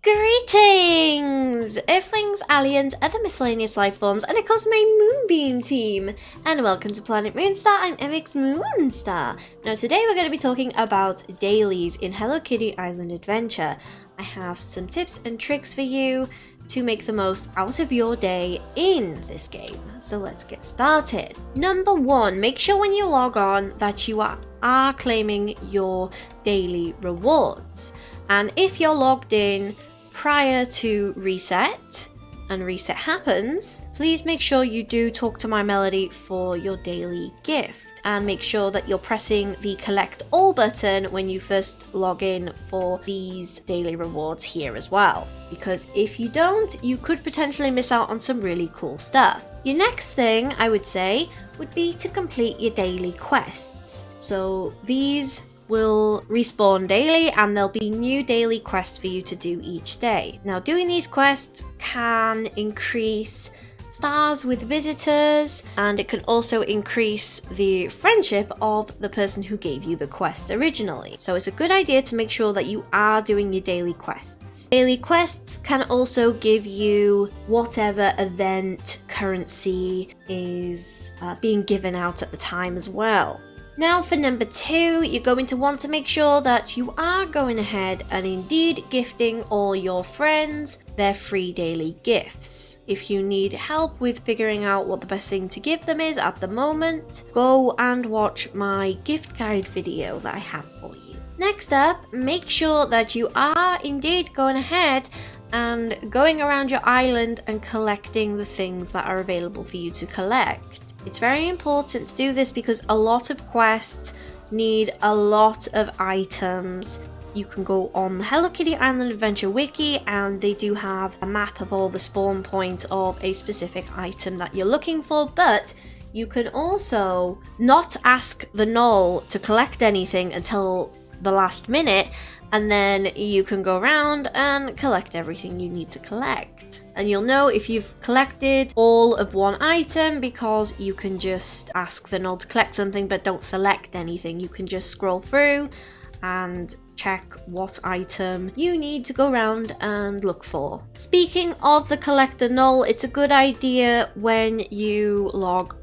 Greetings, Earthlings, aliens, other miscellaneous life forms, and of course my Moonbeam Team. And welcome to Planet Moonstar. I'm MX Moonstar. Now today we're going to be talking about dailies in Hello Kitty Island Adventure. I have some tips and tricks for you to make the most out of your day in this game. So let's get started. Number 1, make sure when you log on that you are claiming your daily rewards. And if you're logged in prior to reset, and reset happens, please make sure you do talk to my Melody for your daily gift. And make sure that you're pressing the collect all button when you first log in for these daily rewards here as well. Because if you don't, you could potentially miss out on some really cool stuff. Your next thing, I would say, would be to complete your daily quests. So these will respawn daily and there'll be new daily quests for you to do each day. Now doing these quests can increase stars with visitors, and it can also increase the friendship of the person who gave you the quest originally. So it's a good idea to make sure that you are doing your daily quests. Daily quests can also give you whatever event currency is being given out at the time as well. Now for number 2, you're going to want to make sure that you are going ahead and indeed gifting all your friends their free daily gifts. If you need help with figuring out what the best thing to give them is at the moment, go and watch my gift guide video that I have for you. Next up, make sure that you are indeed going ahead and going around your island and collecting the things that are available for you to collect. It's very important to do this because a lot of quests need a lot of items. You can go on the Hello Kitty Island Adventure Wiki and they do have a map of all the spawn points of a specific item that you're looking for, but you can also not ask the Null to collect anything until the last minute, and then you can go around and collect everything you need to collect. And you'll know if you've collected all of one item because you can just ask the Null to collect something but don't select anything. You can just scroll through and check what item you need to go around and look for. Speaking of the collector Null, it's a good idea when you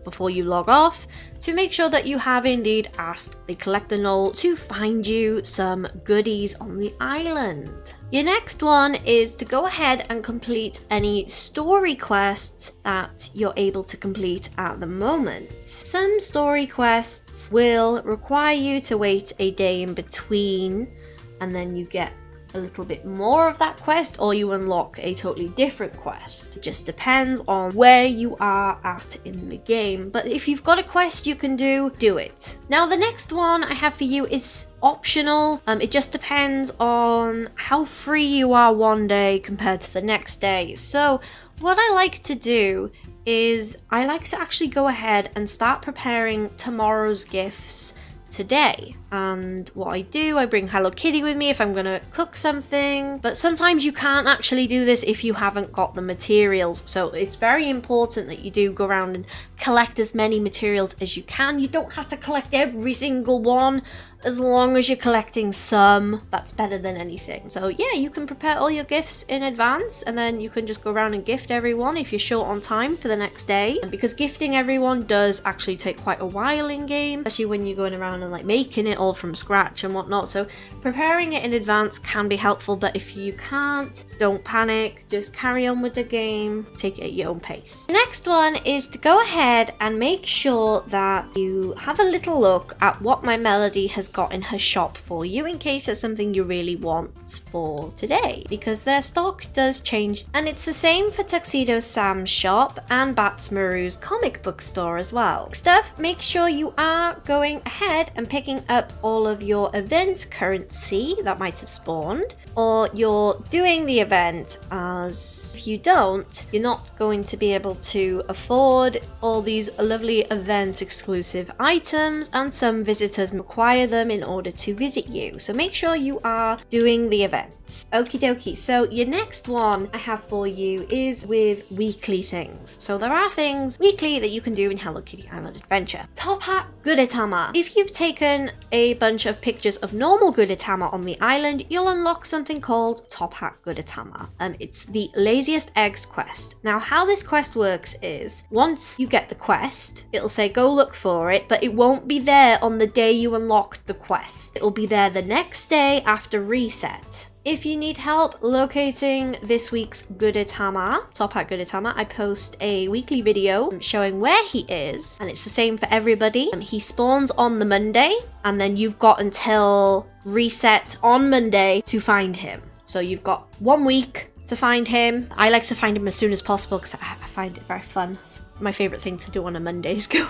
before you log off, to make sure that you have indeed asked the collector Null to find you some goodies on the island. Your next one is to go ahead and complete any story quests that you're able to complete at the moment. Some story quests will require you to wait a day in between, and then you get a little bit more of that quest, or you unlock a totally different quest. It just depends on where you are at in the game, but if you've got a quest you can do it. Now the next one I have for you is optional. It just depends on how free you are one day compared to the next day. So what I like to do is I like to actually go ahead and start preparing tomorrow's gifts today. And what I do, I bring Hello Kitty with me if I'm gonna cook something, but sometimes you can't actually do this if you haven't got the materials. So it's very important that you do go around and collect as many materials as you can. You don't have to collect every single one. As long as you're collecting some, that's better than anything. So yeah, you can prepare all your gifts in advance and then you can just go around and gift everyone if you're short on time for the next day. And because gifting everyone does actually take quite a while in game, especially when you're going around and like making it all from scratch and whatnot. So preparing it in advance can be helpful, but if you can't, don't panic. Just carry on with the game, take it at your own pace. The next one is to go ahead and make sure that you have a little look at what my Melody has got in her shop for you, in case it's something you really want for today, because their stock does change. And it's the same for Tuxedo Sam's shop and Bats Maru's comic book store as well. Next up, make sure you are going ahead and picking up all of your event currency that might have spawned, or you're doing the event, as if you don't, you're not going to be able to afford all these lovely event exclusive items, and some visitors require them in order to visit you. So make sure you are doing the event. Okie dokie, so your next one I have for you is with weekly things. So there are things weekly that you can do in Hello Kitty Island Adventure. Top Hat Gudetama. If you've taken a bunch of pictures of normal Gudetama on the island, you'll unlock something called Top Hat Gudetama. It's the laziest eggs quest. Now how this quest works is, once you get the quest, it'll say go look for it, but it won't be there on the day you unlocked the quest. It'll be there the next day after reset. If you need help locating this week's Gudetama, Top Hat Gudetama, I post a weekly video showing where he is, and it's the same for everybody. He spawns on the Monday, and then you've got until reset on Monday to find him. So you've got 1 week to find him. I like to find him as soon as possible because I find it very fun. It's my favorite thing to do on a Monday is go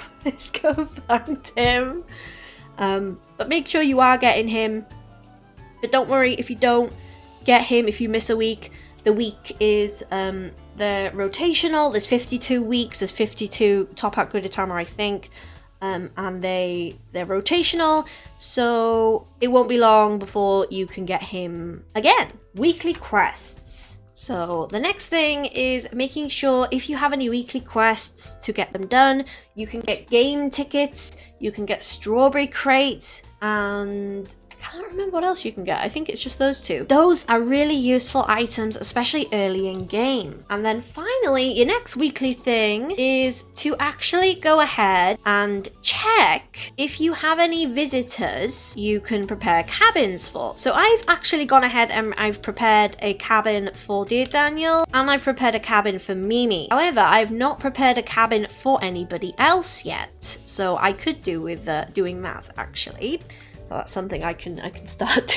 find him. But make sure you are getting him. But don't worry if you don't get him, if you miss a week. The week is they're rotational. There's 52 weeks. There's 52 Top Hat Gudetama, I think. And they're rotational, so it won't be long before you can get him again. Weekly quests. So the next thing is making sure if you have any weekly quests to get them done. You can get game tickets, you can get strawberry crate, and I can't remember what else you can get. I think it's just those two. Those are really useful items, especially early in game. And then finally, your next weekly thing is to actually go ahead and check if you have any visitors you can prepare cabins for. So I've actually gone ahead and I've prepared a cabin for Dear Daniel, and I've prepared a cabin for Mimi. However, I've not prepared a cabin for anybody else yet. So I could do with doing that actually. So that's something I can start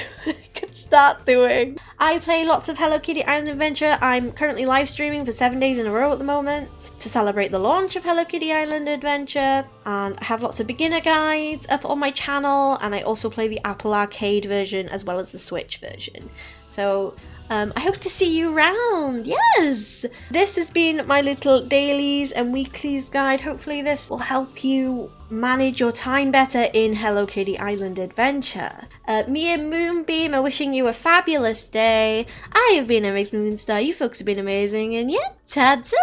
doing. I play lots of Hello Kitty Island Adventure. I'm currently live streaming for 7 days in a row at the moment to celebrate the launch of Hello Kitty Island Adventure. And I have lots of beginner guides up on my channel, and I also play the Apple Arcade version as well as the Switch version. So I hope to see you around. Yes! This has been my little dailies and weeklies guide. Hopefully this will help you manage your time better in Hello Kitty Island Adventure. Me and Moonbeam are wishing you a fabulous day. I have been MX Moonstar. You folks have been amazing, and yeah, ta-ta!